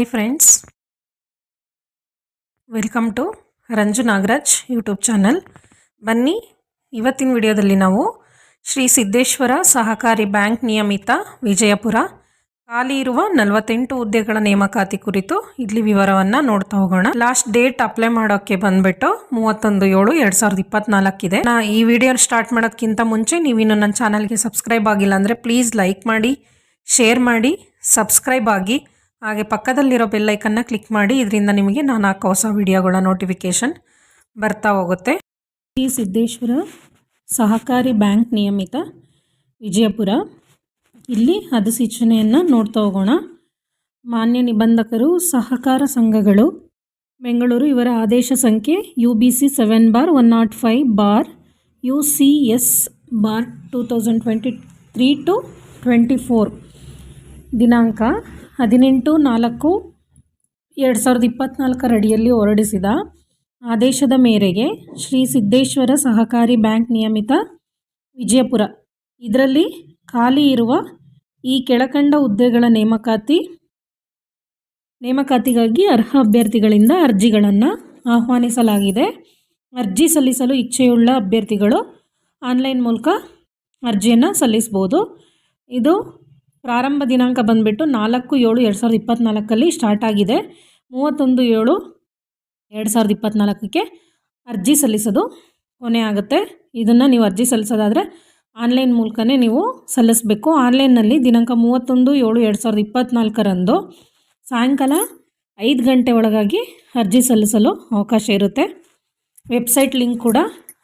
Hi friends, welcome to Ranju Nagaraj YouTube channel. ಬನ್ನಿ, ಇವತ್ತಿನ ವಿಡಿಯೋದಲ್ಲಿ ನಾವು ಶ್ರೀ ಸಿದ್ದೇಶ್ವರ ಸಹಕಾರಿ ಬ್ಯಾಂಕ್ ನಿಯಮಿತ ವಿಜಯಪುರ ಖಾಲಿ ಇರುವ 48 ಹುದ್ದೆಗಳ ನೇಮಕಾತಿ ಕುರಿತು ಇಲ್ಲಿ ವಿವರವನ್ನು ನೋಡ್ತಾ ಹೋಗೋಣ. ಲಾಸ್ಟ್ ಡೇಟ್ ಅಪ್ಲೈ ಮಾಡೋಕ್ಕೆ ಬಂದ್ಬಿಟ್ಟು 31/7/2024 ಇದೆ. ಈ ವಿಡಿಯೋ ಸ್ಟಾರ್ಟ್ ಮಾಡೋದಕ್ಕಿಂತ ಮುಂಚೆ ನೀವಿನ್ನು ನನ್ನ ಚಾನಲ್ಗೆ ಸಬ್ಸ್ಕ್ರೈಬ್ ಆಗಿಲ್ಲ ಅಂದರೆ ಪ್ಲೀಸ್ ಲೈಕ್ ಮಾಡಿ, ಶೇರ್ ಮಾಡಿ, ಸಬ್ಸ್ಕ್ರೈಬ್ ಆಗಿ, ಹಾಗೆ ಪಕ್ಕದಲ್ಲಿರೋ ಬೆಲ್ಲೈಕನ್ನ ಕ್ಲಿಕ್ ಮಾಡಿ. ಇದರಿಂದ ನಿಮಗೆ ನಾನು ಹಾಕೋ ಹೊಸ ವಿಡಿಯೋಗಳ ನೋಟಿಫಿಕೇಷನ್ ಬರ್ತಾ ಹೋಗುತ್ತೆ. ಶ್ರೀ ಸಿದ್ದೇಶ್ವರ ಸಹಕಾರಿ ಬ್ಯಾಂಕ್ ನಿಯಮಿತ ವಿಜಯಪುರ, ಇಲ್ಲಿ ಅಧಿಸೂಚನೆಯನ್ನು ನೋಡ್ತಾ ಹೋಗೋಣ. ಮಾನ್ಯ ನಿಬಂಧಕರು ಸಹಕಾರ ಸಂಘಗಳು ಬೆಂಗಳೂರು, ಇವರ ಆದೇಶ ಸಂಖ್ಯೆ UBC 7/105/UCS/2023 to 24. ದಿನಾಂಕ 18/4/2024 ಅಡಿಯಲ್ಲಿ ಹೊರಡಿಸಿದ ಆದೇಶದ ಮೇರೆಗೆ ಶ್ರೀ ಸಿದ್ದೇಶ್ವರ ಸಹಕಾರಿ ಬ್ಯಾಂಕ್ ನಿಯಮಿತ ವಿಜಯಪುರ ಇದರಲ್ಲಿ ಖಾಲಿ ಇರುವ ಈ ಕೆಳಕಂಡ ಹುದ್ದೆಗಳ ನೇಮಕಾತಿಗಾಗಿ ಅರ್ಹ ಅಭ್ಯರ್ಥಿಗಳಿಂದ ಅರ್ಜಿಗಳನ್ನು ಆಹ್ವಾನಿಸಲಾಗಿದೆ. ಅರ್ಜಿ ಸಲ್ಲಿಸಲು ಇಚ್ಛೆಯುಳ್ಳ ಅಭ್ಯರ್ಥಿಗಳು ಆನ್ಲೈನ್ ಮೂಲಕ ಅರ್ಜಿಯನ್ನು ಸಲ್ಲಿಸ್ಬೋದು. ಇದು ಪ್ರಾರಂಭ ದಿನಾಂಕ ಬಂದುಬಿಟ್ಟು 4/7/2024 ಸ್ಟಾರ್ಟ್ ಆಗಿದೆ. 31/7/2024 ಅರ್ಜಿ ಸಲ್ಲಿಸೋದು ಕೊನೆ ಆಗುತ್ತೆ. ಇದನ್ನು ನೀವು ಅರ್ಜಿ ಸಲ್ಲಿಸೋದಾದರೆ ಆನ್ಲೈನ್ ಮೂಲಕನೇ ನೀವು ಸಲ್ಲಿಸಬೇಕು. ಆನ್ಲೈನ್ನಲ್ಲಿ ದಿನಾಂಕ 31/7/2024 ಸಾಯಂಕಾಲ 5 ಗಂಟೆ ಒಳಗಾಗಿ ಅರ್ಜಿ ಸಲ್ಲಿಸಲು ಅವಕಾಶ ಇರುತ್ತೆ. ವೆಬ್ಸೈಟ್ ಲಿಂಕ್ ಕೂಡ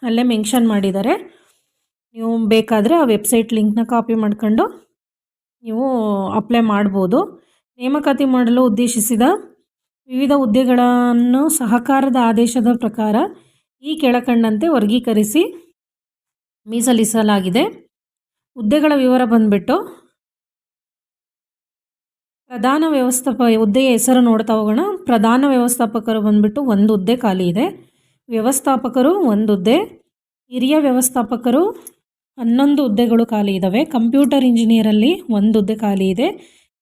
ಅಲ್ಲೇ ಮೆನ್ಷನ್ ಮಾಡಿದ್ದಾರೆ. ನೀವು ಬೇಕಾದರೆ ಆ ವೆಬ್ಸೈಟ್ ಲಿಂಕ್ನ ಕಾಪಿ ಮಾಡ್ಕೊಂಡು ನೀವು ಅಪ್ಲೈ ಮಾಡ್ಬೋದು. ನೇಮಕಾತಿ ಮಾಡಲು ಉದ್ದೇಶಿಸಿದ ವಿವಿಧ ಹುದ್ದೆಗಳನ್ನು ಸಹಕಾರದ ಆದೇಶದ ಪ್ರಕಾರ ಈ ಕೆಳಕಂಡಂತೆ ವರ್ಗೀಕರಿಸಿ ಮೀಸಲಿಸಲಾಗಿದೆ. ಹುದ್ದೆಗಳ ವಿವರ ಬಂದುಬಿಟ್ಟು ಪ್ರಧಾನ ಹುದ್ದೆಯ ಹೆಸರು ನೋಡ್ತಾ ಹೋಗೋಣ. ಪ್ರಧಾನ ವ್ಯವಸ್ಥಾಪಕರು ಬಂದುಬಿಟ್ಟು 1 ಹುದ್ದೆ ಖಾಲಿ ಇದೆ. ವ್ಯವಸ್ಥಾಪಕರು 1 ಹುದ್ದೆ. ಹಿರಿಯ ವ್ಯವಸ್ಥಾಪಕರು 11 ಹುದ್ದೆಗಳು ಖಾಲಿ ಇದ್ದಾವೆ. ಕಂಪ್ಯೂಟರ್ ಇಂಜಿನಿಯರಲ್ಲಿ 1 ಹುದ್ದೆ ಖಾಲಿ ಇದೆ.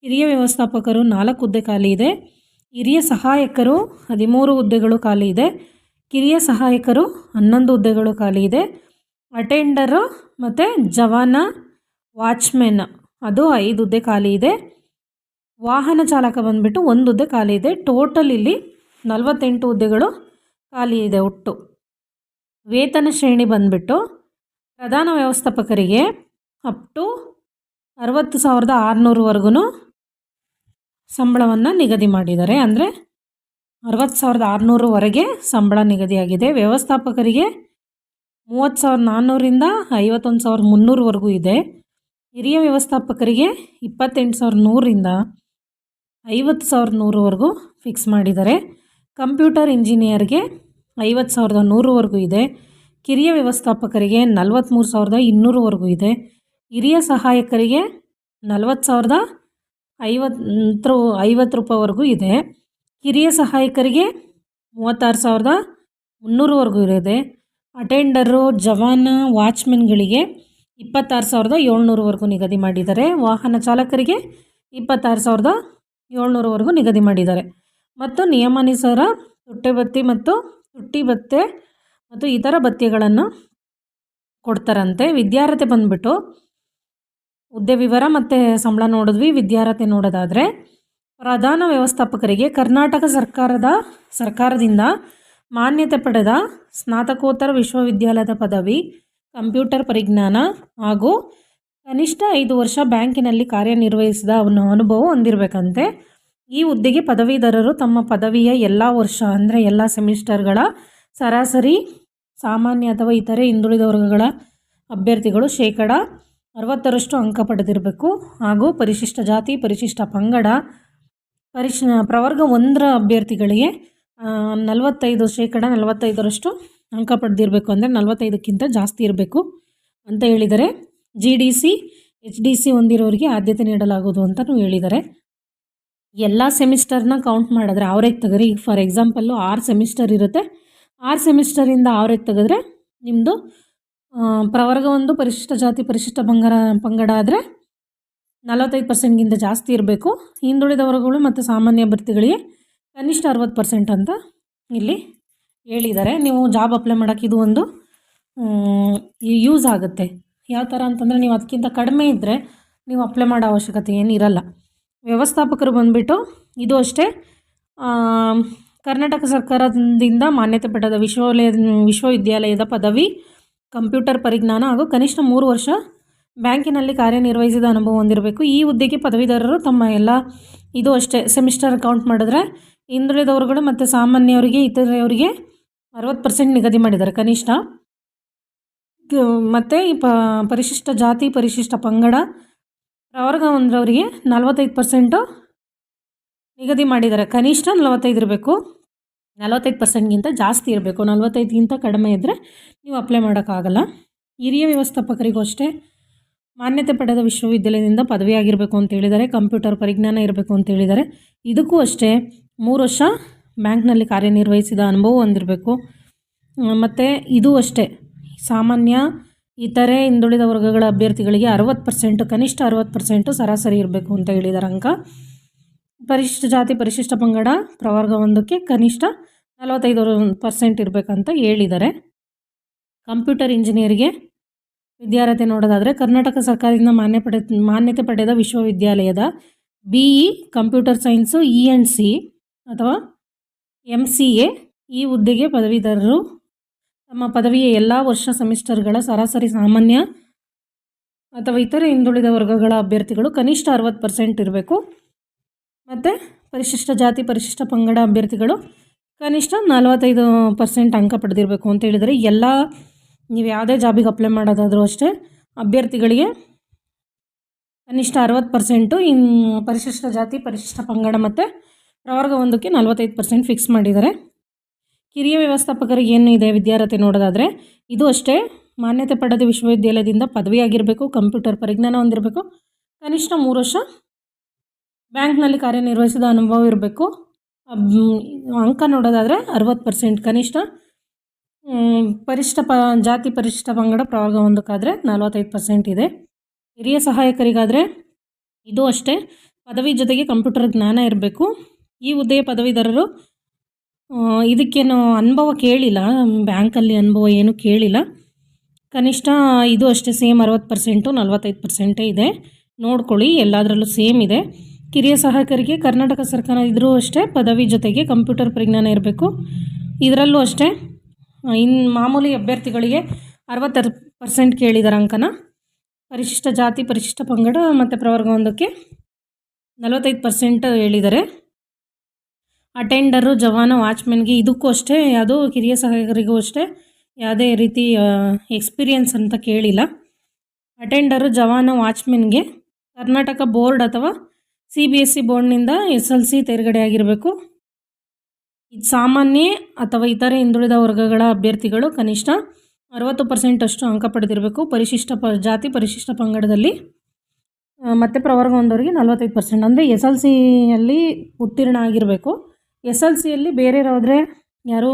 ಹಿರಿಯ ವ್ಯವಸ್ಥಾಪಕರು 4 ಹುದ್ದೆ ಖಾಲಿ ಇದೆ. ಹಿರಿಯ ಸಹಾಯಕರು 13 ಹುದ್ದೆಗಳು ಖಾಲಿ ಇದೆ. ಕಿರಿಯ ಸಹಾಯಕರು 11 ಹುದ್ದೆಗಳು ಖಾಲಿ ಇದೆ. ಅಟೆಂಡರು ಮತ್ತು ಜವಾನ ವಾಚ್ಮೆನ್ ಅದು 5 ಹುದ್ದೆ ಖಾಲಿ ಇದೆ. ವಾಹನ ಚಾಲಕ ಬಂದುಬಿಟ್ಟು 1 ಹುದ್ದೆ ಖಾಲಿ ಇದೆ. ಟೋಟಲ್ ಇಲ್ಲಿ 48 ಹುದ್ದೆಗಳು ಖಾಲಿ ಇದೆ ಒಟ್ಟು. ವೇತನ ಶ್ರೇಣಿ ಬಂದುಬಿಟ್ಟು ಪ್ರಧಾನ ವ್ಯವಸ್ಥಾಪಕರಿಗೆ ಅಪ್ ಟು 60,600ವರೆಗೂ ಸಂಬಳವನ್ನು ನಿಗದಿ ಮಾಡಿದ್ದಾರೆ. ಅಂದರೆ 60,600ವರೆಗೆ ಸಂಬಳ ನಿಗದಿಯಾಗಿದೆ. ವ್ಯವಸ್ಥಾಪಕರಿಗೆ 30,400ರಿಂದ 51,300ವರೆಗೂ ಇದೆ. ಹಿರಿಯ ವ್ಯವಸ್ಥಾಪಕರಿಗೆ 28,100ರಿಂದ 50,100ವರೆಗೂ ಫಿಕ್ಸ್ ಮಾಡಿದ್ದಾರೆ. ಕಂಪ್ಯೂಟರ್ ಇಂಜಿನಿಯರ್ಗೆ 50,100ವರೆಗೂ ಇದೆ. ಕಿರಿಯ ವ್ಯವಸ್ಥಾಪಕರಿಗೆ 43,200ವರೆಗೂ ಇದೆ. ಹಿರಿಯ ಸಹಾಯಕರಿಗೆ 40,050 ರೂಪಾಯಿವರೆಗೂ ಇದೆ. ಕಿರಿಯ ಸಹಾಯಕರಿಗೆ 36,300ವರೆಗೂ ಇದೆ. ಅಟೆಂಡರು, ಜವಾನ, ವಾಚ್ಮೆನ್ಗಳಿಗೆ 26,700ವರೆಗೂ ನಿಗದಿ ಮಾಡಿದ್ದಾರೆ. ವಾಹನ ಚಾಲಕರಿಗೆ 26,700ವರೆಗೂ ನಿಗದಿ ಮಾಡಿದ್ದಾರೆ. ಮತ್ತು ನಿಯಮಾನುಸಾರ ತುಟ್ಟಿ ಭತ್ಯೆ ಮತ್ತು ಇತರ ಭತ್ಯೆಗಳನ್ನು ಕೊಡ್ತಾರಂತೆ. ವಿದ್ಯಾರ್ಹತೆ ಬಂದುಬಿಟ್ಟು ಹುದ್ದೆ ವಿವರ ಮತ್ತು ಸಂಬಳ ನೋಡಿದ್ವಿ. ವಿದ್ಯಾರ್ಹತೆ ನೋಡೋದಾದರೆ ಪ್ರಧಾನ ವ್ಯವಸ್ಥಾಪಕರಿಗೆ ಕರ್ನಾಟಕ ಸರ್ಕಾರದಿಂದ ಮಾನ್ಯತೆ ಪಡೆದ ಸ್ನಾತಕೋತ್ತರ ವಿಶ್ವವಿದ್ಯಾಲಯದ ಪದವಿ, ಕಂಪ್ಯೂಟರ್ ಪರಿಜ್ಞಾನ ಹಾಗೂ ಕನಿಷ್ಠ 5 ವರ್ಷ ಬ್ಯಾಂಕಿನಲ್ಲಿ ಕಾರ್ಯನಿರ್ವಹಿಸಿದ ಅನುಭವ ಹೊಂದಿರಬೇಕಂತೆ. ಈ ಹುದ್ದೆಗೆ ಪದವೀಧರರು ತಮ್ಮ ಪದವಿಯ ಎಲ್ಲ ವರ್ಷ ಅಂದರೆ ಎಲ್ಲ ಸೆಮಿಸ್ಟರ್ಗಳ ಸರಾಸರಿ ಸಾಮಾನ್ಯ ಅಥವಾ ಇತರೆ ಹಿಂದುಳಿದ ವರ್ಗಗಳ ಅಭ್ಯರ್ಥಿಗಳು 60% ಅಂಕ ಪಡೆದಿರಬೇಕು. ಹಾಗೂ ಪರಿಶಿಷ್ಟ ಜಾತಿ, ಪರಿಶಿಷ್ಟ ಪಂಗಡ, ಪ್ರವರ್ಗ 1ರ ಅಭ್ಯರ್ಥಿಗಳಿಗೆ 45% ಅಂಕ ಪಡೆದಿರಬೇಕು. ಅಂದರೆ 45ಕ್ಕಿಂತ ಜಾಸ್ತಿ ಇರಬೇಕು ಅಂತ ಹೇಳಿದ್ದಾರೆ. GDC HDC ಹೊಂದಿರೋರಿಗೆ ಆದ್ಯತೆ ನೀಡಲಾಗುವುದು ಅಂತಲೂ ಹೇಳಿದ್ದಾರೆ. ಎಲ್ಲ ಸೆಮಿಸ್ಟರ್ನ ಕೌಂಟ್ ಮಾಡಿದ್ರೆ ಆವ್ರೇಜ್ ತೆಗೆದ್ರೆ, ಈಗ ಫಾರ್ ಎಕ್ಸಾಂಪಲ್ಲು 6 ಸೆಮಿಸ್ಟರ್ ಇರುತ್ತೆ. 6 ಸೆಮಿಸ್ಟರಿಂದ ಆವ್ರೇಜ್ ತೆಗೆದ್ರೆ ನಿಮ್ಮದು ಪ್ರವರ್ಗ 1 ಪರಿಶಿಷ್ಟ ಜಾತಿ ಪರಿಶಿಷ್ಟ ಪಂಗಡ ಆದರೆ 45%ಗಿಂತ ಜಾಸ್ತಿ ಇರಬೇಕು. ಹಿಂದುಳಿದ ವರ್ಗಗಳು ಮತ್ತು ಸಾಮಾನ್ಯ ಅಭ್ಯರ್ಥಿಗಳಿಗೆ ಕನಿಷ್ಠ 60% ಅಂತ ಇಲ್ಲಿ ಹೇಳಿದ್ದಾರೆ. ನೀವು ಜಾಬ್ ಅಪ್ಲೈ ಮಾಡೋಕ್ಕೆ ಇದು ಒಂದು ಯೂಸ್ ಆಗುತ್ತೆ. ಯಾವ ಥರ ಅಂತಂದರೆ, ನೀವು ಅದಕ್ಕಿಂತ ಕಡಿಮೆ ಇದ್ದರೆ ನೀವು ಅಪ್ಲೈ ಮಾಡೋ ಅವಶ್ಯಕತೆ ಏನಿರಲ್ಲ. ವ್ಯವಸ್ಥಾಪಕರು ಬಂದುಬಿಟ್ಟು ಇದು ಅಷ್ಟೇ ಕರ್ನಾಟಕ ಸರ್ಕಾರದಿಂದ ಮಾನ್ಯತೆ ಪಡೆದ ವಿಶ್ವವಿದ್ಯಾಲಯದ ಪದವಿ, ಕಂಪ್ಯೂಟರ್ ಪರಿಜ್ಞಾನ ಹಾಗೂ ಕನಿಷ್ಠ 3 ವರ್ಷ ಬ್ಯಾಂಕಿನಲ್ಲಿ ಕಾರ್ಯನಿರ್ವಹಿಸಿದ ಅನುಭವ ಹೊಂದಿರಬೇಕು. ಈ ಹುದ್ದೆಗೆ ಪದವೀಧರರು ತಮ್ಮ ಎಲ್ಲ ಇದು ಅಷ್ಟೇ ಸೆಮಿಸ್ಟರ್ ಕೌಂಟ್ ಮಾಡಿದ್ರೆ ಹಿಂದುಳಿದವರುಗಳು ಮತ್ತು ಸಾಮಾನ್ಯವರಿಗೆ ಇತರೆಯವರಿಗೆ 60% ನಿಗದಿ ಮಾಡಿದ್ದಾರೆ ಕನಿಷ್ಠ. ಮತ್ತು ಈ ಪರಿಶಿಷ್ಟ ಜಾತಿ, ಪರಿಶಿಷ್ಟ ಪಂಗಡ, ಪ್ರವರ್ಗ ಹೊಂದಿರೋರಿಗೆ 45% ನಿಗದಿ ಮಾಡಿದ್ದಾರೆ. ಕನಿಷ್ಠ 45 ಇರಬೇಕು, 45%ಗಿಂತ ಜಾಸ್ತಿ ಇರಬೇಕು. 45ಗಿಂತ ಕಡಿಮೆ ಇದ್ದರೆ ನೀವು ಅಪ್ಲೈ ಮಾಡೋಕ್ಕಾಗಲ್ಲ. ಹಿರಿಯ ವ್ಯವಸ್ಥಾಪಕರಿಗೂ ಅಷ್ಟೇ ಮಾನ್ಯತೆ ಪಡೆದ ವಿಶ್ವವಿದ್ಯಾಲಯದಿಂದ ಪದವಿ ಆಗಿರಬೇಕು ಅಂತ ಹೇಳಿದ್ದಾರೆ. ಕಂಪ್ಯೂಟರ್ ಪರಿಜ್ಞಾನ ಇರಬೇಕು ಅಂತ ಹೇಳಿದ್ದಾರೆ. ಇದಕ್ಕೂ ಅಷ್ಟೇ 3 ವರ್ಷ ಬ್ಯಾಂಕ್ನಲ್ಲಿ ಕಾರ್ಯನಿರ್ವಹಿಸಿದ ಅನುಭವ ಹೊಂದಿರಬೇಕು. ಮತ್ತು ಇದು ಅಷ್ಟೇ ಸಾಮಾನ್ಯ, ಇತರೆ, ಹಿಂದುಳಿದ ವರ್ಗಗಳ ಅಭ್ಯರ್ಥಿಗಳಿಗೆ 60%, ಕನಿಷ್ಠ 60% ಸರಾಸರಿ ಇರಬೇಕು ಅಂತ ಹೇಳಿದ್ದಾರೆ ಅಂಕ. ಪರಿಶಿಷ್ಟ ಜಾತಿ, ಪರಿಶಿಷ್ಟ ಪಂಗಡ, ಪ್ರವರ್ಗ 1ಕ್ಕೆ ಕನಿಷ್ಠ 45% ಇರಬೇಕಂತ ಹೇಳಿದ್ದಾರೆ. ಕಂಪ್ಯೂಟರ್ ಇಂಜಿನಿಯರಿಗೆ ವಿದ್ಯಾರ್ಹತೆ ನೋಡೋದಾದರೆ ಕರ್ನಾಟಕ ಸರ್ಕಾರದಿಂದ ಮಾನ್ಯತೆ ಪಡೆದ ವಿಶ್ವವಿದ್ಯಾಲಯದ BE ಕಂಪ್ಯೂಟರ್ ಸೈನ್ಸು ENC ಅಥವಾ MCA ಈ ಹುದ್ದೆಗೆ ಪದವೀಧರರು ತಮ್ಮ ಪದವಿಯ ಎಲ್ಲ ವರ್ಷ ಸೆಮಿಸ್ಟರ್ಗಳ ಸರಾಸರಿ ಸಾಮಾನ್ಯ ಅಥವಾ ಇತರೆ ಹಿಂದುಳಿದ ವರ್ಗಗಳ ಅಭ್ಯರ್ಥಿಗಳು ಕನಿಷ್ಠ 60% ಇರಬೇಕು. ಮತ್ತು ಪರಿಶಿಷ್ಟ ಜಾತಿ, ಪರಿಶಿಷ್ಟ ಪಂಗಡ ಅಭ್ಯರ್ಥಿಗಳು ಕನಿಷ್ಠ 45% ಅಂಕ ಪಡೆದಿರಬೇಕು ಅಂತ ಹೇಳಿದರೆ, ನೀವು ಯಾವುದೇ ಜಾಬಿಗೆ ಅಪ್ಲೈ ಮಾಡೋದಾದರೂ ಅಷ್ಟೇ ಅಭ್ಯರ್ಥಿಗಳಿಗೆ ಕನಿಷ್ಠ 60%, ಪರಿಶಿಷ್ಟ ಜಾತಿ, ಪರಿಶಿಷ್ಟ ಪಂಗಡ ಮತ್ತು ಪ್ರವರ್ಗ 1ಕ್ಕೆ 45% ಫಿಕ್ಸ್ ಮಾಡಿದ್ದಾರೆ. ಕಿರಿಯ ವ್ಯವಸ್ಥಾಪಕರಿಗೆ ಏನು ಇದೆ ವಿದ್ಯಾರ್ಹತೆ ನೋಡೋದಾದರೆ ಇದು ಅಷ್ಟೇ ಮಾನ್ಯತೆ ಪಡೆದ ವಿಶ್ವವಿದ್ಯಾಲಯದಿಂದ ಪದವಿ ಆಗಿರಬೇಕು, ಕಂಪ್ಯೂಟರ್ ಪರಿಜ್ಞಾನ ಹೊಂದಿರಬೇಕು, ಕನಿಷ್ಠ 3 ವರ್ಷ ಬ್ಯಾಂಕ್ನಲ್ಲಿ ಕಾರ್ಯನಿರ್ವಹಿಸಿದ ಅನುಭವ ಇರಬೇಕು. ಅಂಕ ನೋಡೋದಾದರೆ 60% ಕನಿಷ್ಠ. ಪರಿಶಿಷ್ಟ ಜಾತಿ, ಪರಿಶಿಷ್ಟ ಪಂಗಡ, ಪ್ರವರ್ಗ 1ಕ್ಕಾದರೆ 45% ಇದೆ. ಹಿರಿಯ ಸಹಾಯಕರಿಗಾದರೆ ಇದು ಅಷ್ಟೇ ಪದವಿ ಜೊತೆಗೆ ಕಂಪ್ಯೂಟರ್ ಜ್ಞಾನ ಇರಬೇಕು. ಈ ಹುದ್ದೆಯ ಪದವೀಧರರು ಇದಕ್ಕೇನು ಅನುಭವ ಕೇಳಿಲ್ಲ, ಬ್ಯಾಂಕಲ್ಲಿ ಅನುಭವ ಏನು ಕೇಳಿಲ್ಲ. ಕನಿಷ್ಠ ಇದು ಅಷ್ಟೇ ಸೇಮ್ 60%, 45% ಇದೆ. ನೋಡ್ಕೊಳ್ಳಿ, ಎಲ್ಲದರಲ್ಲೂ ಸೇಮ್ ಇದೆ. ಕಿರಿಯ ಸಹಾಯಕರಿಗೆ ಕರ್ನಾಟಕ ಸರ್ಕಾರ ಇದ್ರೂ ಅಷ್ಟೇ ಪದವಿ ಜೊತೆಗೆ ಕಂಪ್ಯೂಟರ್ ಪರಿಜ್ಞಾನ ಇರಬೇಕು. ಇದರಲ್ಲೂ ಅಷ್ಟೇ ಮಾಮೂಲಿ ಅಭ್ಯರ್ಥಿಗಳಿಗೆ 60% ಕೇಳಿದ್ದಾರೆ ಅಂಕನ. ಪರಿಶಿಷ್ಟ ಜಾತಿ, ಪರಿಶಿಷ್ಟ ಪಂಗಡ ಮತ್ತು ಪ್ರವರ್ಗ 1ಕ್ಕೆ 45% ಹೇಳಿದ್ದಾರೆ. ಅಟೆಂಡರು, ಜವಾನ, ವಾಚ್ಮೆನ್ಗೆ ಇದಕ್ಕೂ ಅಷ್ಟೇ ಯಾವುದೋ ಕಿರಿಯ ಸಹಾಯಕರಿಗೂ ಅಷ್ಟೇ ಯಾವುದೇ ರೀತಿ ಎಕ್ಸ್ಪೀರಿಯನ್ಸ್ ಅಂತ ಕೇಳಿಲ್ಲ. ಅಟೆಂಡರು, ಜವಾನ, ವಾಚ್ಮೆನ್ಗೆ ಕರ್ನಾಟಕ ಬೋರ್ಡ್ ಅಥವಾ CBSE ಬೋರ್ಡ್ನಿಂದ SLC ತೇರ್ಗಡೆ ಆಗಿರಬೇಕು. ಇದು ಸಾಮಾನ್ಯ ಅಥವಾ ಇತರೆ ಹಿಂದುಳಿದ ವರ್ಗಗಳ ಅಭ್ಯರ್ಥಿಗಳು ಕನಿಷ್ಠ 60% ಅಷ್ಟು ಅಂಕ ಪಡೆದಿರಬೇಕು. ಪರಿಶಿಷ್ಟ ಜಾತಿ, ಪರಿಶಿಷ್ಟ ಪಂಗಡದಲ್ಲಿ ಮತ್ತು ಪ್ರವರ್ಗ 1ಅವರಿಗೆ 45%, ಅಂದರೆ SLCಯಲ್ಲಿ ಉತ್ತೀರ್ಣ ಆಗಿರಬೇಕು. SLCಯಲ್ಲಿ ಬೇರೆಯವರಾದರೆ ಯಾರು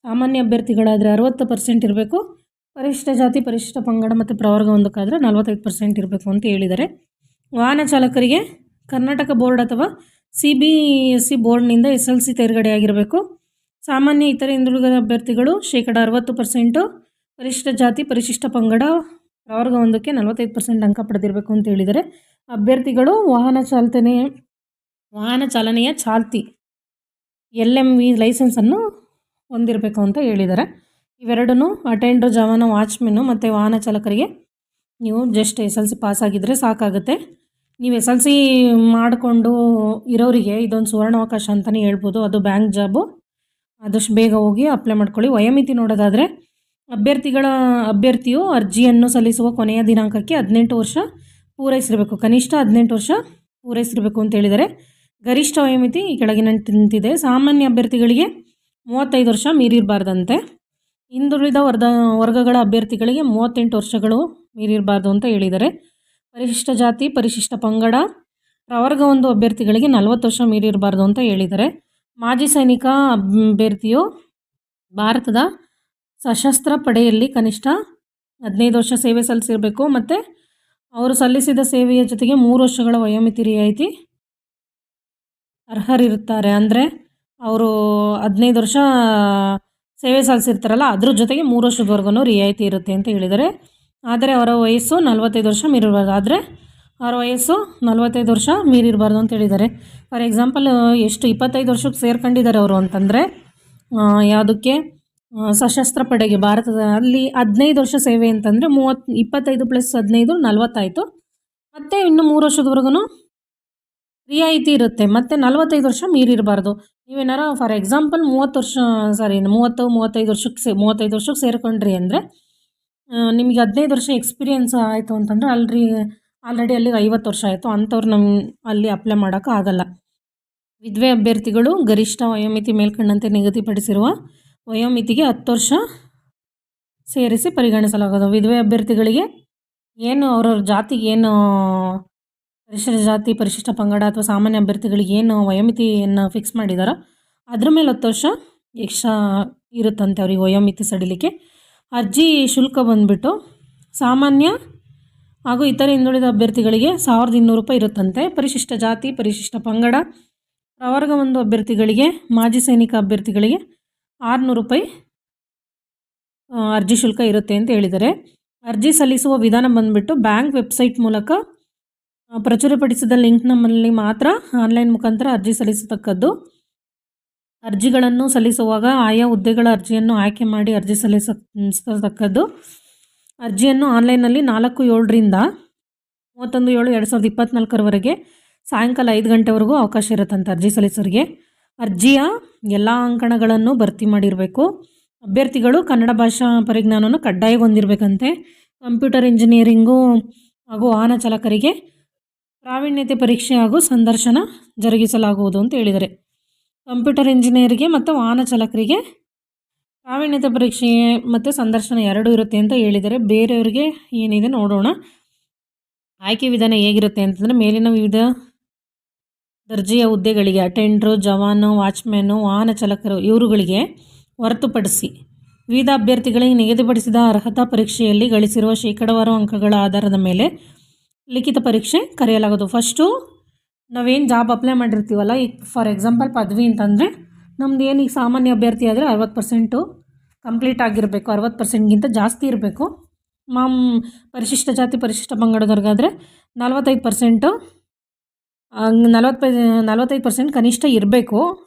ಸಾಮಾನ್ಯ ಅಭ್ಯರ್ಥಿಗಳಾದರೆ 60% ಇರಬೇಕು. ಪರಿಶಿಷ್ಟ ಜಾತಿ, ಪರಿಶಿಷ್ಟ ಪಂಗಡ ಮತ್ತು ಪ್ರವರ್ಗ 1ಕ್ಕಾದರೆ 45% ಇರಬೇಕು ಅಂತ ಹೇಳಿದ್ದಾರೆ. ವಾಹನ ಚಾಲಕರಿಗೆ ಕರ್ನಾಟಕ ಬೋರ್ಡ್ ಅಥವಾ CBSE ಬೋರ್ಡ್ನಿಂದ SLC ತೇರ್ಗಡೆ ಆಗಿರಬೇಕು. ಸಾಮಾನ್ಯ ಇತರೆ ಹಿಂದುಳಿದ ಅಭ್ಯರ್ಥಿಗಳು 60%, ಪರಿಶಿಷ್ಟ ಜಾತಿ, ಪರಿಶಿಷ್ಟ ಪಂಗಡ, ಪ್ರವರ್ಗ 1ಕ್ಕೆ 45% ಅಂಕ ಪಡೆದಿರಬೇಕು ಅಂತ ಹೇಳಿದ್ದಾರೆ. ಅಭ್ಯರ್ಥಿಗಳು ವಾಹನ ಚಾಲನೆಯ ಚಾಲ್ತಿ LMV ಲೈಸೆನ್ಸನ್ನು ಹೊಂದಿರಬೇಕು ಅಂತ ಹೇಳಿದ್ದಾರೆ. ಇವೆರಡೂ ಅಟೆಂಡರ್, ಜವಾನ, ವಾಚ್ಮೆನ್ನು ಮತ್ತು ವಾಹನ ಚಾಲಕರಿಗೆ ನೀವು ಜಸ್ಟ್ SLC ಪಾಸ್ ಆಗಿದ್ದರೆ ಸಾಕಾಗುತ್ತೆ. ನೀವು SLC ಮಾಡಿಕೊಂಡು ಇರೋರಿಗೆ ಇದೊಂದು ಸುವರ್ಣಾವಕಾಶ ಅಂತಲೇ ಹೇಳ್ಬೋದು. ಅದು ಬ್ಯಾಂಕ್ ಜಾಬು, ಆದಷ್ಟು ಬೇಗ ಹೋಗಿ ಅಪ್ಲೈ ಮಾಡ್ಕೊಳ್ಳಿ. ವಯೋಮಿತಿ ನೋಡೋದಾದರೆ ಅಭ್ಯರ್ಥಿಯು ಅರ್ಜಿಯನ್ನು ಸಲ್ಲಿಸುವ ಕೊನೆಯ ದಿನಾಂಕಕ್ಕೆ 18 ವರ್ಷ ಪೂರೈಸಿರಬೇಕು, ಕನಿಷ್ಠ 18 ವರ್ಷ ಪೂರೈಸಿರಬೇಕು ಅಂತ ಹೇಳಿದ್ದಾರೆ. ಗರಿಷ್ಠ ವಯೋಮಿತಿ ಈ ಕೆಳಗಿನಂತಿದೆ. ಸಾಮಾನ್ಯ ಅಭ್ಯರ್ಥಿಗಳಿಗೆ 35 ವರ್ಷ ಮೀರಿರಬಾರ್ದಂತೆ. ಹಿಂದುಳಿದ ವರ್ಗಗಳ ಅಭ್ಯರ್ಥಿಗಳಿಗೆ 38 ವರ್ಷಗಳು ಮೀರಿರಬಾರ್ದು ಅಂತ ಹೇಳಿದ್ದಾರೆ. ಪರಿಶಿಷ್ಟ ಜಾತಿ, ಪರಿಶಿಷ್ಟ ಪಂಗಡ, ಪ್ರವರ್ಗ 1 ಅಭ್ಯರ್ಥಿಗಳಿಗೆ 40 ವರ್ಷ ಮೀರಿರಬಾರ್ದು ಅಂತ ಹೇಳಿದ್ದಾರೆ. ಮಾಜಿ ಸೈನಿಕ ಅಭ್ಯರ್ಥಿಯು ಭಾರತದ ಸಶಸ್ತ್ರ ಪಡೆಯಲ್ಲಿ ಕನಿಷ್ಠ 15 ವರ್ಷ ಸೇವೆ ಸಲ್ಲಿಸಿರಬೇಕು ಮತ್ತು ಅವರು ಸಲ್ಲಿಸಿದ ಸೇವೆಯ ಜೊತೆಗೆ 3 ವರ್ಷಗಳ ವಯೋಮಿತಿ ರಿಯಾಯಿತಿ ಅರ್ಹರಿರುತ್ತಾರೆ. ಅಂದರೆ ಅವರು 15 ವರ್ಷ ಸೇವೆ ಸಲ್ಲಿಸಿರ್ತಾರಲ್ಲ, ಅದ್ರ ಜೊತೆಗೆ 3 ವರ್ಷದವರೆಗೂ ರಿಯಾಯಿತಿ ಇರುತ್ತೆ ಅಂತ ಹೇಳಿದ್ದಾರೆ. ಆದರೆ ಅವರ ವಯಸ್ಸು 45 ವರ್ಷ ಮೀರಿರಬಾರ್ದು. ಆದರೆ ಅವರ ವಯಸ್ಸು 45 ವರ್ಷ ಮೀರಿರಬಾರ್ದು ಅಂತ ಹೇಳಿದ್ದಾರೆ. ಫಾರ್ ಎಕ್ಸಾಂಪಲ್ ಎಷ್ಟು 25 ವರ್ಷಕ್ಕೆ ಸೇರ್ಕೊಂಡಿದ್ದಾರೆ ಅವರು ಅಂತಂದರೆ, ಯಾವುದಕ್ಕೆ ಸಶಸ್ತ್ರ ಪಡೆಗೆ ಭಾರತದ ಅಲ್ಲಿ 15 ವರ್ಷ ಸೇವೆ ಅಂತಂದರೆ 25 + 15 40 ಆಯಿತು. ಮತ್ತು ಇನ್ನು 3 ವರ್ಷದವರೆಗೂ ರಿಯಾಯಿತಿ ಇರುತ್ತೆ. ಮತ್ತು 45 ವರ್ಷ ಮೀರಿರಬಾರ್ದು. ನೀವೇನಾರ ಫಾರ್ ಎಕ್ಸಾಂಪಲ್ 35 ವರ್ಷಕ್ಕೆ ಸೇರ್ಕೊಂಡ್ರಿ ಅಂದರೆ ನಿಮಗೆ 15 ವರ್ಷ ಎಕ್ಸ್ಪೀರಿಯೆನ್ಸ್ ಆಯಿತು ಅಂತಂದರೆ ಆಲ್ರೆಡಿ ಅಲ್ಲಿಗೆ 50 ವರ್ಷ ಆಯಿತು. ಅಂಥವ್ರು ಅಲ್ಲಿ ಅಪ್ಲೈ ಮಾಡೋಕ್ಕಾಗಲ್ಲ. ವಿಧವೆ ಅಭ್ಯರ್ಥಿಗಳು ಗರಿಷ್ಠ ವಯೋಮಿತಿ ಮೇಲ್ಕಂಡಂತೆ ನಿಗದಿಪಡಿಸಿರುವ ವಯೋಮಿತಿಗೆ 10 ವರ್ಷ ಸೇರಿಸಿ ಪರಿಗಣಿಸಲಾಗೋದು. ವಿಧವೆ ಅಭ್ಯರ್ಥಿಗಳಿಗೆ ಏನು ಅವ್ರವ್ರ ಜಾತಿಗೆ ಏನು ಪರಿಶಿಷ್ಟ ಜಾತಿ, ಪರಿಶಿಷ್ಟ ಪಂಗಡ ಅಥವಾ ಸಾಮಾನ್ಯ ಅಭ್ಯರ್ಥಿಗಳಿಗೆ ಏನು ವಯೋಮಿತಿಯನ್ನು ಫಿಕ್ಸ್ ಮಾಡಿದಾರೋ ಅದ್ರ ಮೇಲೆ 10 ವರ್ಷ ಎಕ್ಸ್ಟ್ರಾ ಇರುತ್ತಂತೆ ಅವ್ರಿಗೆ ವಯೋಮಿತಿ ಸಡಿಲಿಕ್ಕೆ. ಅರ್ಜಿ ಶುಲ್ಕ ಬಂದುಬಿಟ್ಟು ಸಾಮಾನ್ಯ ಹಾಗೂ ಇತರೆ ಹಿಂದುಳಿದ ಅಭ್ಯರ್ಥಿಗಳಿಗೆ 1200 ರೂಪಾಯಿ ಇರುತ್ತಂತೆ. ಪರಿಶಿಷ್ಟ ಜಾತಿ, ಪರಿಶಿಷ್ಟ ಪಂಗಡ, ಪ್ರವರ್ಗ 1 ಅಭ್ಯರ್ಥಿಗಳಿಗೆ, ಮಾಜಿ ಸೈನಿಕ ಅಭ್ಯರ್ಥಿಗಳಿಗೆ 600 ರೂಪಾಯಿ ಅರ್ಜಿ ಶುಲ್ಕ ಇರುತ್ತೆ ಅಂತ ಹೇಳಿದ್ದಾರೆ. ಅರ್ಜಿ ಸಲ್ಲಿಸುವ ವಿಧಾನ ಬಂದುಬಿಟ್ಟು ಬ್ಯಾಂಕ್ ವೆಬ್ಸೈಟ್ ಮೂಲಕ ಪ್ರಚುರಪಡಿಸಿದ ಲಿಂಕ್ನಲ್ಲಿ ಮಾತ್ರ ಆನ್ಲೈನ್ ಮುಖಾಂತರ ಅರ್ಜಿ ಸಲ್ಲಿಸತಕ್ಕದ್ದು. ಅರ್ಜಿಗಳನ್ನು ಸಲ್ಲಿಸುವಾಗ ಆಯಾ ಹುದ್ದೆಗಳ ಅರ್ಜಿಯನ್ನು ಆಯ್ಕೆ ಮಾಡಿ ಅರ್ಜಿ ಸಲ್ಲಿಸತಕ್ಕದ್ದು. ಅರ್ಜಿಯನ್ನು ಆನ್ಲೈನಲ್ಲಿ 4/7 31/7/2024 ಸಾಯಂಕಾಲ 5 ಗಂಟೆವರೆಗೂ ಅವಕಾಶ ಇರುತ್ತಂತೆ ಅರ್ಜಿ ಸಲ್ಲಿಸೋರಿಗೆ. ಅರ್ಜಿಯ ಎಲ್ಲ ಅಂಕಣಗಳನ್ನು ಭರ್ತಿ ಮಾಡಿರಬೇಕು. ಅಭ್ಯರ್ಥಿಗಳು ಕನ್ನಡ ಭಾಷಾ ಪರಿಜ್ಞಾನವನ್ನು ಕಡ್ಡಾಯ ಹೊಂದಿರಬೇಕಂತೆ. ಕಂಪ್ಯೂಟರ್ ಇಂಜಿನಿಯರಿಂಗು ಹಾಗೂ ವಾಹನ ಚಾಲಕರಿಗೆ ಪ್ರಾವೀಣ್ಯತೆ ಪರೀಕ್ಷೆ ಹಾಗೂ ಸಂದರ್ಶನ ಜರುಗಿಸಲಾಗುವುದು ಅಂತ ಹೇಳಿದ್ದಾರೆ. ಕಂಪ್ಯೂಟರ್ ಇಂಜಿನಿಯರಿಗೆ ಮತ್ತು ವಾಹನ ಚಾಲಕರಿಗೆ ಪ್ರಾವೀಣ್ಯತೆ ಪರೀಕ್ಷೆ ಮತ್ತು ಸಂದರ್ಶನ ಎರಡೂ ಇರುತ್ತೆ ಅಂತ ಹೇಳಿದ್ದಾರೆ. ಬೇರೆಯವರಿಗೆ ಏನಿದೆ ನೋಡೋಣ. ಆಯ್ಕೆ ವಿಧಾನ ಹೇಗಿರುತ್ತೆ ಅಂತಂದರೆ, ಮೇಲಿನ ವಿವಿಧ ದರ್ಜೆಯ ಹುದ್ದೆಗಳಿಗೆ ಅಟೆಂಡ್ರು, ಜವಾನು, ವಾಚ್ಮ್ಯಾನು, ವಾಹನ ಚಾಲಕರು ಇವರುಗಳಿಗೆ ಹೊರತುಪಡಿಸಿ ವಿವಿಧ ಅಭ್ಯರ್ಥಿಗಳಿಗೆ ನಿಗದಿಪಡಿಸಿದ ಅರ್ಹತಾ ಪರೀಕ್ಷೆಯಲ್ಲಿ ಗಳಿಸಿರುವ ಶೇಕಡಾವಾರು ಅಂಕಗಳ ಆಧಾರದ ಮೇಲೆ ಲಿಖಿತ ಪರೀಕ್ಷೆ ಕರೆಯಲಾಗೋದು. ಫಸ್ಟು ನಾವೇನು ಜಾಬ್ ಅಪ್ಲೈ ಮಾಡಿರ್ತೀವಲ್ಲ, ಈಗ ಫಾರ್ ಎಕ್ಸಾಂಪಲ್ ಪದವಿ ಅಂತಂದರೆ ನಮ್ದು ಏನು ಈಗ ಸಾಮಾನ್ಯ ಅಭ್ಯರ್ಥಿ ಆದರೆ 60% ಕಂಪ್ಲೀಟ್ ಆಗಿರಬೇಕು, 60%ಗಿಂತ ಜಾಸ್ತಿ ಇರಬೇಕು. ಪರಿಶಿಷ್ಟ ಜಾತಿ, ಪರಿಶಿಷ್ಟ ಪಂಗಡದವ್ರಿಗಾದರೆ 45%, 45% ಕನಿಷ್ಠ ಇರಬೇಕು.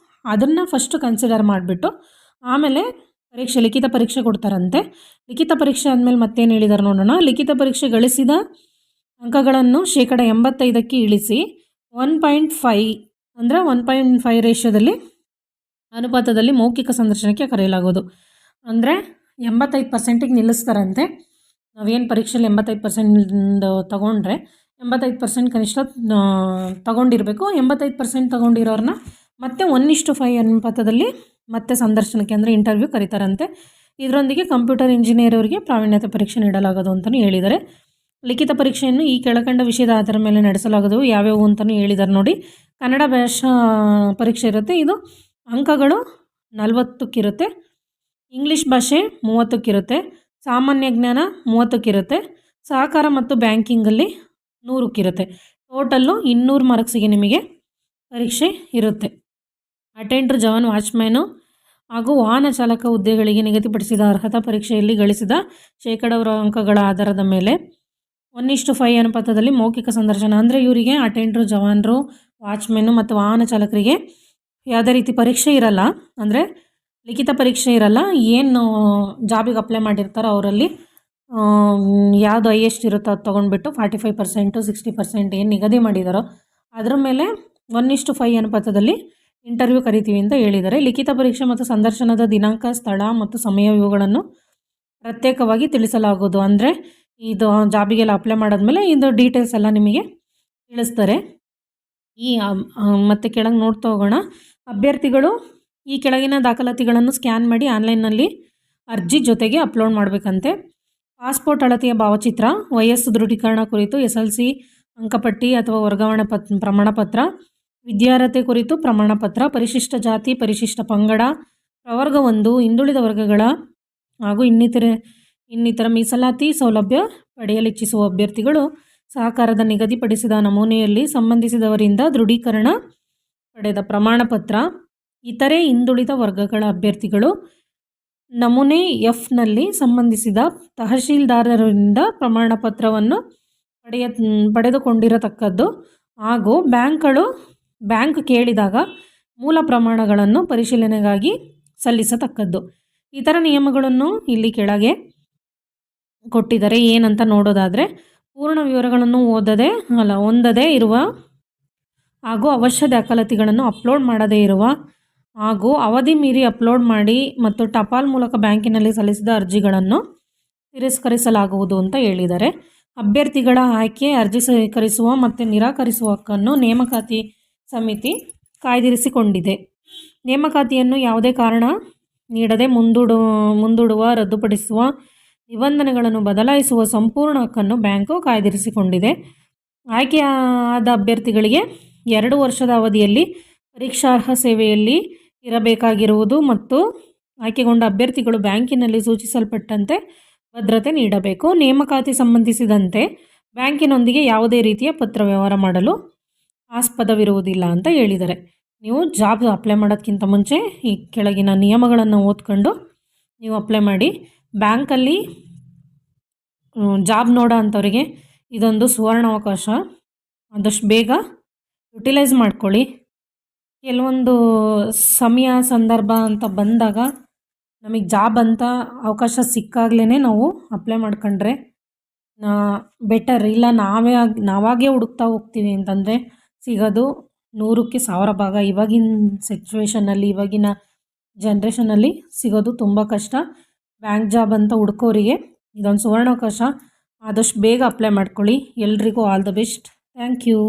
ಅದನ್ನು ಫಸ್ಟು ಕನ್ಸಿಡರ್ ಮಾಡಿಬಿಟ್ಟು ಆಮೇಲೆ ಲಿಖಿತ ಪರೀಕ್ಷೆ ಕೊಡ್ತಾರಂತೆ. ಲಿಖಿತ ಪರೀಕ್ಷೆ ಆದಮೇಲೆ ಮತ್ತೇನು ಹೇಳಿದ್ದಾರೆ ನೋಡೋಣ. ಲಿಖಿತ ಪರೀಕ್ಷೆ ಗಳಿಸಿದ ಅಂಕಗಳನ್ನು 85% ಇಳಿಸಿ 1.5 ಅಂದರೆ 1.5 ರೇಷ್ಯೋದಲ್ಲಿ ಅನುಪಾತದಲ್ಲಿ ಮೌಖಿಕ ಸಂದರ್ಶನಕ್ಕೆ ಕರೆಯಲಾಗೋದು. ಅಂದರೆ 85%ಗೆ ನಿಲ್ಲಿಸ್ತಾರಂತೆ. ನಾವೇನು ಪರೀಕ್ಷೆಯಲ್ಲಿ 85% ತೊಗೊಂಡ್ರೆ 85% ಕನಿಷ್ಠ ತೊಗೊಂಡಿರಬೇಕು. 85% ತೊಗೊಂಡಿರೋರನ್ನ ಮತ್ತೆ 1:5 ಅನುಪಾತದಲ್ಲಿ ಮತ್ತೆ ಸಂದರ್ಶನಕ್ಕೆ ಅಂದರೆ ಇಂಟರ್ವ್ಯೂ ಕರೀತಾರಂತೆ. ಇದರೊಂದಿಗೆ ಕಂಪ್ಯೂಟರ್ ಇಂಜಿನಿಯರ್ ಅವರಿಗೆ ಪ್ರಾವೀಣ್ಯತೆ ಪರೀಕ್ಷೆ ನೀಡಲಾಗೋದು ಅಂತಲೂ ಹೇಳಿದ್ದಾರೆ. ಲಿಖಿತ ಪರೀಕ್ಷೆಯನ್ನು ಈ ಕೆಳಕಂಡ ವಿಷಯದ ಆಧಾರದ ಮೇಲೆ ನಡೆಸಲಾಗೋದು. ಯಾವ್ಯಾವು ಅಂತಲೂ ಹೇಳಿದ್ದಾರೆ ನೋಡಿ. ಕನ್ನಡ ಭಾಷಾ ಪರೀಕ್ಷೆ ಇರುತ್ತೆ, ಇದು ಅಂಕಗಳು 40ಕ್ಕಿರುತ್ತೆ. ಇಂಗ್ಲೀಷ್ ಭಾಷೆ 30ಕ್ಕಿರುತ್ತೆ. ಸಾಮಾನ್ಯ ಜ್ಞಾನ 30ಕ್ಕಿರುತ್ತೆ. ಸಹಕಾರ ಮತ್ತು ಬ್ಯಾಂಕಿಂಗಲ್ಲಿ 100ಕ್ಕಿರುತ್ತೆ. ಟೋಟಲ್ಲು 200 ಮಾರ್ಕ್ಸಿಗೆ ನಿಮಗೆ ಪರೀಕ್ಷೆ ಇರುತ್ತೆ. ಅಟೆಂಡ್ರು, ಜವಾನ್, ವಾಚ್ಮ್ಯಾನು ಹಾಗೂ ವಾಹನ ಚಾಲಕ ಹುದ್ದೆಗಳಿಗೆ ನಿಗದಿಪಡಿಸಿದ ಅರ್ಹತಾ ಪರೀಕ್ಷೆಯಲ್ಲಿ ಗಳಿಸಿದ ಶೇಕಡಾವಾರು ಅಂಕಗಳ ಆಧಾರದ ಮೇಲೆ 1:5 ಅನುಪಾತದಲ್ಲಿ ಮೌಖಿಕ ಸಂದರ್ಶನ. ಅಂದರೆ ಇವರಿಗೆ ಅಟೆಂಡ್ರು, ಜವಾನರು, ವಾಚ್ಮ್ಯಾನು ಮತ್ತು ವಾಹನ ಚಾಲಕರಿಗೆ ಯಾವುದೇ ರೀತಿ ಪರೀಕ್ಷೆ ಇರಲ್ಲ, ಅಂದರೆ ಲಿಖಿತ ಪರೀಕ್ಷೆ ಇರಲ್ಲ. ಏನು ಜಾಬಿಗೆ ಅಪ್ಲೈ ಮಾಡಿರ್ತಾರೋ ಅವರಲ್ಲಿ ಯಾವುದು ಹೈಯೆಸ್ಟ್ ಇರುತ್ತೋ ಅದು ತೊಗೊಂಡ್ಬಿಟ್ಟು 45%, 60% ಏನು ನಿಗದಿ ಮಾಡಿದಾರೋ ಅದರ ಮೇಲೆ 1:5 ಅನುಪಾತದಲ್ಲಿ ಇಂಟರ್ವ್ಯೂ ಕರಿತೀವಿ ಅಂತ ಹೇಳಿದ್ದಾರೆ. ಲಿಖಿತ ಪರೀಕ್ಷೆ ಮತ್ತು ಸಂದರ್ಶನದ ದಿನಾಂಕ, ಸ್ಥಳ ಮತ್ತು ಸಮಯ ಇವುಗಳನ್ನು ಪ್ರತ್ಯೇಕವಾಗಿ ತಿಳಿಸಲಾಗೋದು. ಅಂದರೆ ಇದು ಜಾಬಿಗೆಲ್ಲ ಅಪ್ಲೈ ಮಾಡಾದ್ಮೇಲೆ ಇದು ಡೀಟೇಲ್ಸ್ ಎಲ್ಲ ನಿಮಗೆ ತಿಳಿಸ್ತಾರೆ. ಮತ್ತೆ ಕೆಳಗೆ ನೋಡ್ತಾ ಹೋಗೋಣ. ಅಭ್ಯರ್ಥಿಗಳು ಈ ಕೆಳಗಿನ ದಾಖಲಾತಿಗಳನ್ನು ಸ್ಕ್ಯಾನ್ ಮಾಡಿ ಆನ್ಲೈನ್ನಲ್ಲಿ ಅರ್ಜಿ ಜೊತೆಗೆ ಅಪ್ಲೋಡ್ ಮಾಡಬೇಕಂತೆ. ಪಾಸ್ಪೋರ್ಟ್ ಅಳತೆಯ ಭಾವಚಿತ್ರ, ವಯಸ್ಸು ದೃಢೀಕರಣ ಕುರಿತು SLC ಅಂಕಪಟ್ಟಿ ಅಥವಾ ವರ್ಗಾವಣೆ ಪ್ರಮಾಣಪತ್ರ, ವಿದ್ಯಾರ್ಹತೆ ಕುರಿತು ಪ್ರಮಾಣಪತ್ರ, ಪರಿಶಿಷ್ಟ ಜಾತಿ, ಪರಿಶಿಷ್ಟ ಪಂಗಡ, ಪ್ರವರ್ಗ 1, ಹಿಂದುಳಿದ ವರ್ಗಗಳ ಹಾಗೂ ಇನ್ನಿತರ ಮೀಸಲಾತಿ ಸೌಲಭ್ಯ ಪಡೆಯಲು ಇಚ್ಛಿಸುವ ಅಭ್ಯರ್ಥಿಗಳು ಸಹಕಾರದ ನಿಗದಿಪಡಿಸಿದ ನಮೂನೆಯಲ್ಲಿ ಸಂಬಂಧಿಸಿದವರಿಂದ ದೃಢೀಕರಣ ಪಡೆದ ಪ್ರಮಾಣಪತ್ರ. ಇತರೆ ಹಿಂದುಳಿದ ವರ್ಗಗಳ ಅಭ್ಯರ್ಥಿಗಳು ನಮೂನೆ ಎಫ್ನಲ್ಲಿ ಸಂಬಂಧಿಸಿದ ತಹಶೀಲ್ದಾರರಿಂದ ಪ್ರಮಾಣಪತ್ರವನ್ನು ಪಡೆದುಕೊಂಡಿರತಕ್ಕದ್ದು ಹಾಗೂ ಬ್ಯಾಂಕ್ ಕೇಳಿದಾಗ ಮೂಲ ಪ್ರಮಾಣಗಳನ್ನು ಪರಿಶೀಲನೆಗಾಗಿ ಸಲ್ಲಿಸತಕ್ಕದ್ದು. ಇತರ ನಿಯಮಗಳನ್ನು ಇಲ್ಲಿ ಕೆಳಗೆ ಕೊಟ್ಟಿದ್ದಾರೆ. ಏನಂತ ನೋಡೋದಾದರೆ, ಪೂರ್ಣ ವಿವರಗಳನ್ನು ಹೊಂದದೇ ಇರುವ ಹಾಗೂ ಅವಶ್ಯ ದಾಖಲಾತಿಗಳನ್ನು ಅಪ್ಲೋಡ್ ಮಾಡದೇ ಇರುವ ಹಾಗೂ ಅವಧಿ ಮೀರಿ ಅಪ್ಲೋಡ್ ಮಾಡಿ ಮತ್ತು ಟಪಾಲ್ ಮೂಲಕ ಬ್ಯಾಂಕಿನಲ್ಲಿ ಸಲ್ಲಿಸಿದ ಅರ್ಜಿಗಳನ್ನು ತಿರಸ್ಕರಿಸಲಾಗುವುದು ಅಂತ ಹೇಳಿದ್ದಾರೆ. ಅಭ್ಯರ್ಥಿಗಳ ಆಯ್ಕೆ, ಅರ್ಜಿ ಸ್ವೀಕರಿಸುವ ಮತ್ತು ನಿರಾಕರಿಸುವ ಹಕ್ಕನ್ನು ನೇಮಕಾತಿ ಸಮಿತಿ ಕಾಯ್ದಿರಿಸಿಕೊಂಡಿದೆ. ನೇಮಕಾತಿಯನ್ನು ಯಾವುದೇ ಕಾರಣ ನೀಡದೆ ಮುಂದೂಡುವ, ರದ್ದುಪಡಿಸುವ, ನಿಬಂಧನೆಗಳನ್ನು ಬದಲಾಯಿಸುವ ಸಂಪೂರ್ಣ ಹಕ್ಕನ್ನು ಬ್ಯಾಂಕು ಕಾಯ್ದಿರಿಸಿಕೊಂಡಿದೆ. ಆಯ್ಕೆಯಾದ ಅಭ್ಯರ್ಥಿಗಳಿಗೆ 2 ವರ್ಷದ ಅವಧಿಯಲ್ಲಿ ಪರೀಕ್ಷಾರ್ಹ ಸೇವೆಯಲ್ಲಿ ಇರಬೇಕಾಗಿರುವುದು ಮತ್ತು ಆಯ್ಕೆಗೊಂಡ ಅಭ್ಯರ್ಥಿಗಳು ಬ್ಯಾಂಕಿನಲ್ಲಿ ಸೂಚಿಸಲ್ಪಟ್ಟಂತೆ ಭದ್ರತೆ ನೀಡಬೇಕು. ನೇಮಕಾತಿ ಸಂಬಂಧಿಸಿದಂತೆ ಬ್ಯಾಂಕಿನೊಂದಿಗೆ ಯಾವುದೇ ರೀತಿಯ ಪತ್ರ ವ್ಯವಹಾರ ಮಾಡಲು ಆಸ್ಪದವಿರುವುದಿಲ್ಲ ಅಂತ ಹೇಳಿದ್ದಾರೆ. ನೀವು ಜಾಬ್ ಅಪ್ಲೈ ಮಾಡೋದಕ್ಕಿಂತ ಮುಂಚೆ ಈ ಕೆಳಗಿನ ನಿಯಮಗಳನ್ನು ಓದ್ಕೊಂಡು ನೀವು ಅಪ್ಲೈ ಮಾಡಿ. ಬ್ಯಾಂಕಲ್ಲಿ ಜಾಬ್ ನೋಡೋ ಅಂಥವರಿಗೆ ಇದೊಂದು ಸುವರ್ಣಾವಕಾಶ. ಆದಷ್ಟು ಬೇಗ ಯುಟಿಲೈಸ್ ಮಾಡ್ಕೊಳ್ಳಿ. ಕೆಲವೊಂದು ಸಮಯ ಸಂದರ್ಭ ಅಂತ ಬಂದಾಗ ನಮಗೆ ಜಾಬ್ ಅಂತ ಅವಕಾಶ ಸಿಕ್ಕಾಗಲೇ ನಾವು ಅಪ್ಲೈ ಮಾಡ್ಕೊಂಡ್ರೆ ಬೆಟರ್. ಇಲ್ಲ ನಾವಾಗೇ ಹುಡುಕ್ತಾ ಹೋಗ್ತೀವಿ ಅಂತಂದರೆ ಸಿಗೋದು 100ಕ್ಕೆ 1000 ಭಾಗ. ಇವಾಗಿನ ಸಿಚುವೇಷನಲ್ಲಿ, ಇವಾಗಿನ ಜನ್ರೇಷನಲ್ಲಿ ಸಿಗೋದು ತುಂಬ ಕಷ್ಟ. ಬ್ಯಾಂಕ್ ಜಾಬ್ ಅಂತ ಹುಡ್ಕೋರಿಗೆ ಇದೊಂದು ಸುವರ್ಣಾವಕಾಶ. ಆದಷ್ಟು ಬೇಗ ಅಪ್ಲೈ ಮಾಡ್ಕೊಳ್ಳಿ. ಎಲ್ರಿಗೂ all the best. Thank you.